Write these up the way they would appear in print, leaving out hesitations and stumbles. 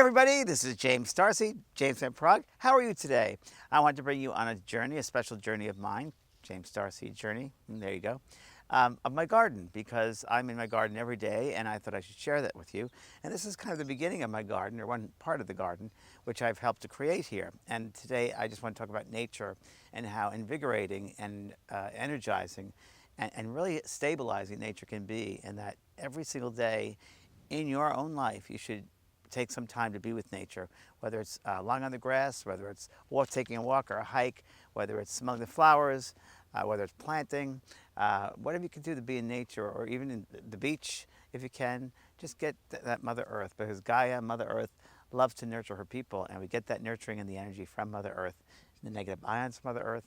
everybody, this is James Starseed, James from Prague. How are you today? I want to bring you on a journey, a special journey of mine, James Starseed journey, and there you go, of my garden, because I'm in my garden every day and I thought I should share that with you. And this is kind of the beginning of my garden, or one part of the garden, which I've helped to create here. And today I just want to talk about nature and how invigorating and energizing and really stabilizing nature can be, and that every single day in your own life you should take some time to be with nature, whether it's lying on the grass, whether it's taking a walk or a hike, whether it's smelling the flowers, whether it's planting, whatever you can do to be in nature, or even in the beach if you can. Just get that Mother Earth, because Gaia, Mother Earth, loves to nurture her people, and we get that nurturing and the energy from Mother Earth, the negative ions from Mother Earth,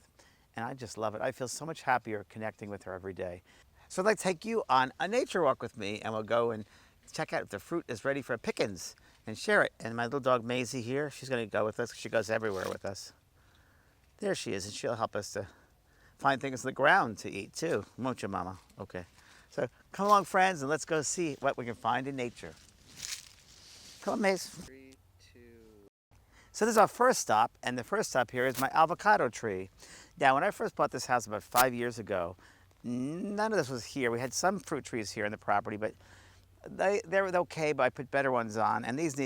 and I just love it. I feel so much happier connecting with her every day. So I'd like to take you on a nature walk with me, and we'll go and check out if the fruit is ready for pickings and share it. And my little dog Maisey here, she's going to go with us. She goes everywhere with us. There she is, and she'll help us to find things on the ground to eat too. Won't you, Mama? Okay. So come along, friends, and let's go see what we can find in nature. Come on, Mace. 3, 2. So this is our first stop, and the first stop here is my avocado tree. Now, when I first bought this house about 5 years ago, none of this was here. We had some fruit trees here in the property, but they were okay, but I put better ones on. And these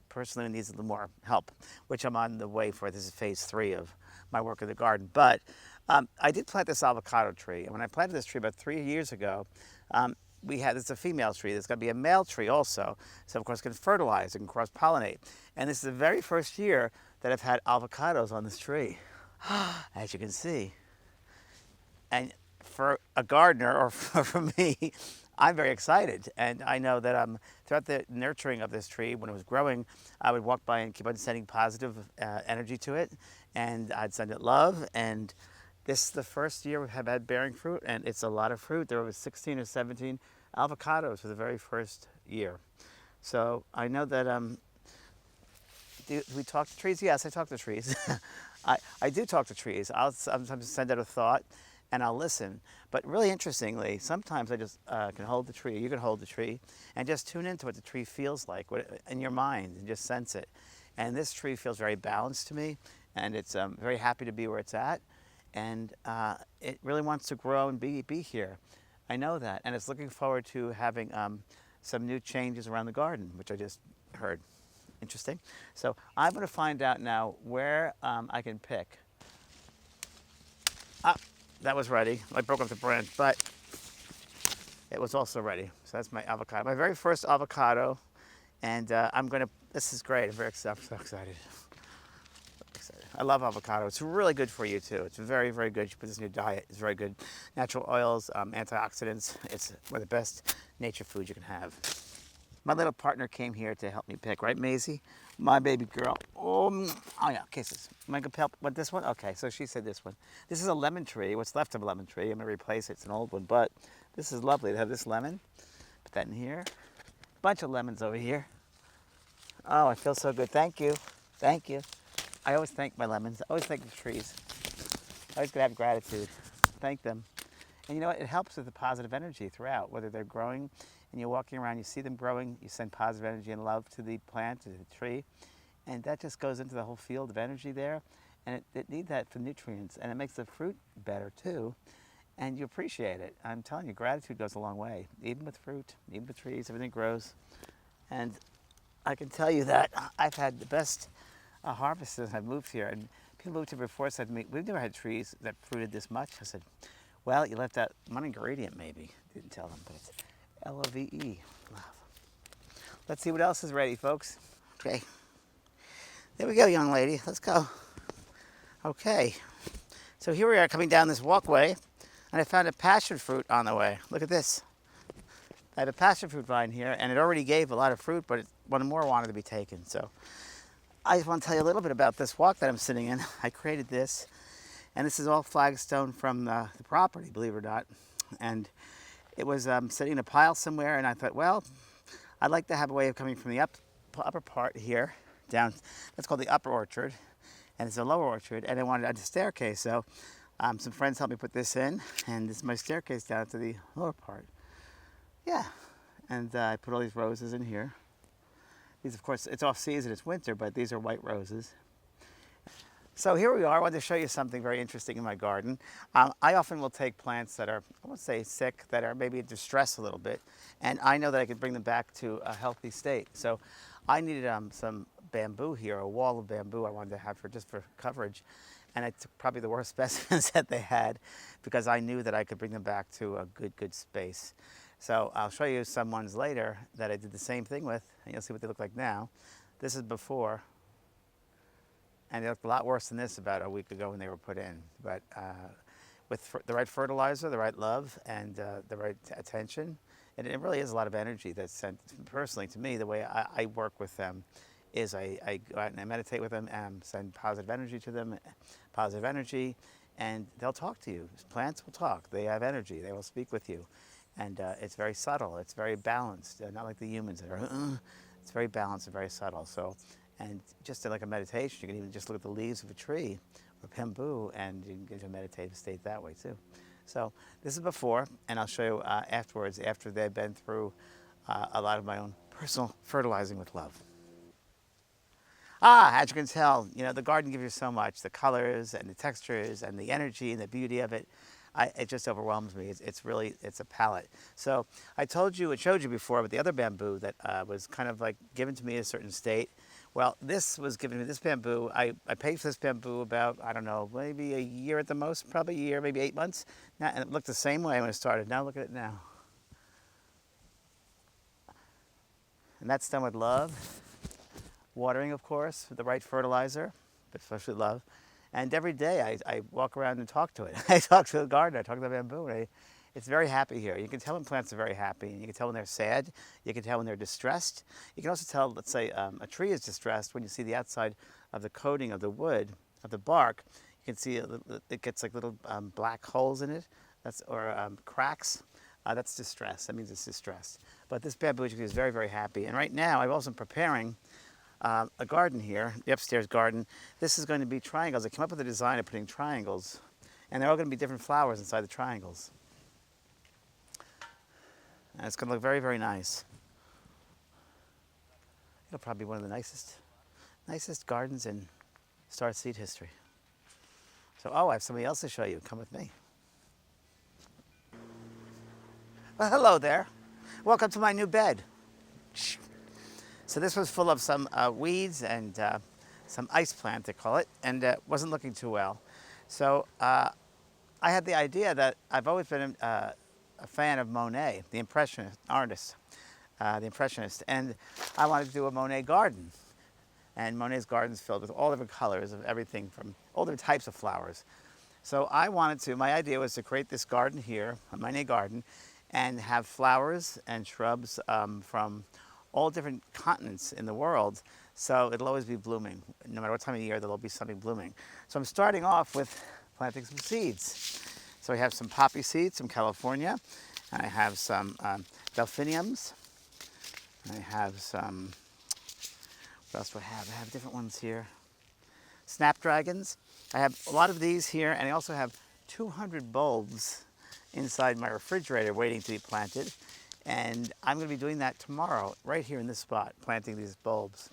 personally needs a little more help, which I'm on the way for. This is phase 3 of my work in the garden. But I did plant this avocado tree. And when I planted this tree about 3 years ago, it's a female tree. There's going to be a male tree also. So of course it can fertilize, it can cross-pollinate. And this is the very first year that I've had avocados on this tree, as you can see. And for a gardener, or for me, I'm very excited. And I know that throughout the nurturing of this tree, when it was growing, I would walk by and keep on sending positive energy to it. And I'd send it love. And this is the first year we have had bearing fruit, and it's a lot of fruit. There were 16 or 17 avocados for the very first year. So I know that, do we talk to trees? Yes, I talk to trees. I do talk to trees. I'll sometimes send out a thought and I'll listen. But really interestingly, sometimes I just can hold the tree. You can hold the tree and just tune into what the tree feels like in your mind, and just sense it. And this tree feels very balanced to me, and it's very happy to be where it's at. And it really wants to grow and be here. I know that, and it's looking forward to having some new changes around the garden, which I just heard. Interesting. So I'm going to find out now where I can pick. That was ready. I broke up the branch, but it was also ready. So that's my avocado, my very first avocado, and this is great. I'm so excited. I love avocado. It's really good for you too. It's very, very good. You put this in your diet. It's very good. Natural oils, antioxidants. It's one of the best nature foods you can have. My little partner came here to help me pick, right, Maisey? My baby girl. Oh yeah, kisses. Am I gonna help with this one? Okay, so she said this one. This is a lemon tree, what's left of a lemon tree. I'm gonna replace it, it's an old one, but this is lovely to have this lemon. Put that in here. Bunch of lemons over here. Oh, I feel so good, thank you. Thank you. I always thank my lemons, I always thank the trees. I always gotta have gratitude, thank them. And you know what, it helps with the positive energy throughout, whether they're growing and you're walking around, you see them growing, you send positive energy and love to the plant, to the tree, and that just goes into the whole field of energy there, and it needs that for nutrients, and it makes the fruit better too, and you appreciate it. I'm telling you, gratitude goes a long way, even with fruit, even with trees, everything grows. And I can tell you that I've had the best harvest since I've moved here, and people moved here before said to me, we've never had trees that fruited this much. I said, well, you left out one ingredient maybe. Didn't tell them, but it's L-O-V-E, love. Let's see what else is ready, folks. Okay. There we go, young lady. Let's go. Okay. So here we are coming down this walkway, and I found a passion fruit on the way. Look at this. I have a passion fruit vine here, and it already gave a lot of fruit, but one more wanted to be taken. So I just want to tell you a little bit about this walk that I'm sitting in. I created this, and this is all flagstone from the property, believe it or not. And it was sitting in a pile somewhere, and I thought, well, I'd like to have a way of coming from the upper part here down. That's called the upper orchard, and it's a lower orchard, and I wanted a staircase. So some friends helped me put this in, and this is my staircase down to the lower part. Yeah, and I put all these roses in here. These, of course, it's off season, it's winter, but these are white roses. So here we are. I wanted to show you something very interesting in my garden. I often will take plants that are, I won't say sick, that are maybe distressed a little bit, and I know that I could bring them back to a healthy state. So I needed some bamboo here, a wall of bamboo I wanted to have just for coverage. And I took probably the worst specimens that they had because I knew that I could bring them back to a good space. So I'll show you some ones later that I did the same thing with, and you'll see what they look like now. This is before, and they looked a lot worse than this about a week ago when they were put in. But with the right fertilizer, the right love, and the right attention, and it really is a lot of energy that's sent, personally to me, the way I work with them is I go out and I meditate with them and send positive energy to them, positive energy, and they'll talk to you. Plants will talk. They have energy. They will speak with you. And it's very subtle. It's very balanced, not like the humans that are, it's very balanced and very subtle. So, and just like a meditation, you can even just look at the leaves of a tree or bamboo and you can get into a meditative state that way too. So this is before, and I'll show you afterwards, after they've been through a lot of my own personal fertilizing with love. As you can tell, you know, the garden gives you so much, the colors and the textures and the energy and the beauty of it. It just overwhelms me. It's really, it's a palette. So I told you, it showed you before with the other bamboo that was kind of like given to me in a certain state. Well, this was given to me, this bamboo, I paid for this bamboo about, I don't know, maybe a year at the most, probably a year, maybe 8 months. Now, and it looked the same way when it started. Now look at it now. And that's done with love. Watering, of course, with the right fertilizer, but especially love. And every day I walk around and talk to it. I talk to the garden, I talk to the bamboo. And it's very happy here. You can tell when plants are very happy. And you can tell when they're sad. You can tell when they're distressed. You can also tell, let's say, a tree is distressed when you see the outside of the coating of the wood, of the bark. You can see it gets like little black holes in it, or cracks. That's distress. That means it's distressed. But this bamboo, as you can see, is very happy. And right now, I'm also preparing a garden here, the upstairs garden. This is going to be triangles. I came up with a design of putting triangles, and they're all going to be different flowers inside the triangles. And it's going to look very nice. It'll probably be one of the nicest gardens in Starseed history. So, I have somebody else to show you. Come with me. Well, hello there. Welcome to my new bed. So this was full of some weeds and some ice plant, they call it, and wasn't looking too well. So I had the idea that I've always been a fan of Monet, the Impressionist artist, and I wanted to do a Monet garden. And Monet's garden is filled with all different colors of everything from all different types of flowers. So my idea was to create this garden here, a Monet garden, and have flowers and shrubs from all different continents in the world, so it'll always be blooming. No matter what time of year, there'll be something blooming. So I'm starting off with planting some seeds. So I have some poppy seeds from California. I have some delphiniums. I have some, what else do I have? I have different ones here. Snapdragons. I have a lot of these here, and I also have 200 bulbs inside my refrigerator waiting to be planted. And I'm going to be doing that tomorrow, right here in this spot, planting these bulbs.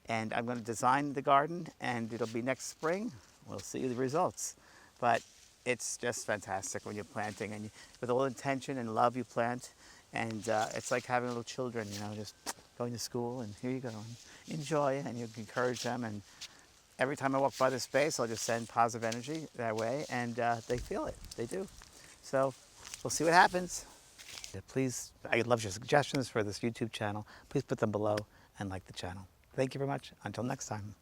And I'm going to design the garden, and it'll be next spring. We'll see the results. But it's just fantastic when you're planting, and with all intention and love you plant. And it's like having little children, you know, just going to school, and here you go. And enjoy, and you can encourage them. And every time I walk by this space, I'll just send positive energy that way, and they feel it. They do. So we'll see what happens. Please, I love your suggestions for this YouTube channel. Please put them below and like the channel. Thank you very much. Until next time.